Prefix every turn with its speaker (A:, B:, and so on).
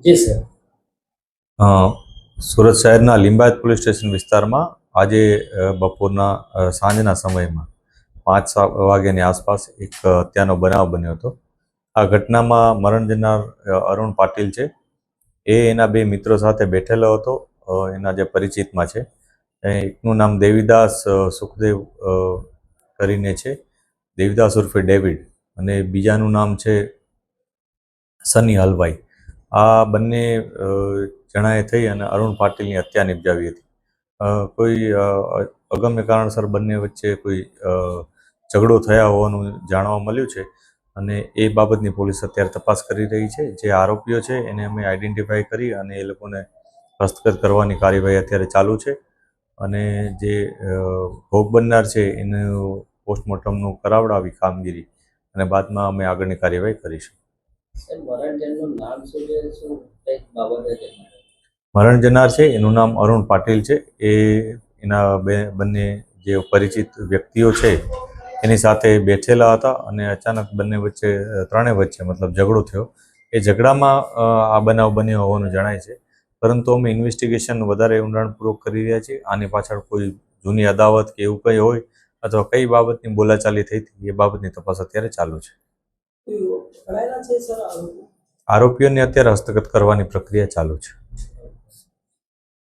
A: જી sir.
B: Surat શહેરના Limbayat police station વિસ્તારમાં આજે બપોરના સાંજના સમયમાં 5 વાગ્યાની આસપાસ એક હત્યાનો બનાવ બન્યો હતો। આ ઘટનામાં મરણ જનાર અરુણ પાટીલ છે, એ એના બે મિત્રો સાથે બેઠેલો હતો। એના જે પરિચિતમાં છે, એકનું નામ દેવીદાસ સુખદેવ કરીને છે, દેવીદાસ ઉર્ફે ડેવિડ, અને બીજાનું નામ છે સની હલવાઈ। આ બંને જણાએ થઈ અને અરુણ પાટીલની હત્યા નિપજાવી હતી। કોઈ અગમ્ય કારણસર બંને વચ્ચે કોઈ ઝઘડો થયા હોવાનું જાણવા મળ્યું છે અને એ બાબતની પોલીસ અત્યારે તપાસ કરી રહી છે। જે આરોપીઓ છે એને અમે આઈડેન્ટિફાઈ કરી અને એ લોકોને હસ્તગત કરવાની કાર્યવાહી અત્યારે ચાલુ છે અને જે ભોગ બનનાર છે એનું પોસ્ટમોર્ટમનું કરાવડાવી કામગીરી અને બાદમાં અમે આગળની કાર્યવાહી કરીશું। મરણ જનાર છે એનું નામ અરુણ પાટીલ છે। એના બંને જે પરિચિત વ્યક્તિઓ છે એની સાથે બેઠેલા હતા અને અચાનક બંને વચ્ચે ત્રણેય વચ્ચે મતલબ ઝઘડો થયો। એ ઝઘડામાં આ બનાવ બન્યો હોવાનું જણાય છે, પરંતુ અમે ઇન્વેસ્ટિગેશન વધારે ઊંડાણપૂર્વક કરી રહ્યા છીએ। આની પાછળ કોઈ જૂની અદાવત કે એવું કંઈ હોય અથવા કઈ બાબતની બોલાચાલી થઈ હતી એ બાબતની તપાસ અત્યારે ચાલુ છે। આરોપીઓને અત્યારે હસ્તગત કરવાની પ્રક્રિયા ચાલુ છે।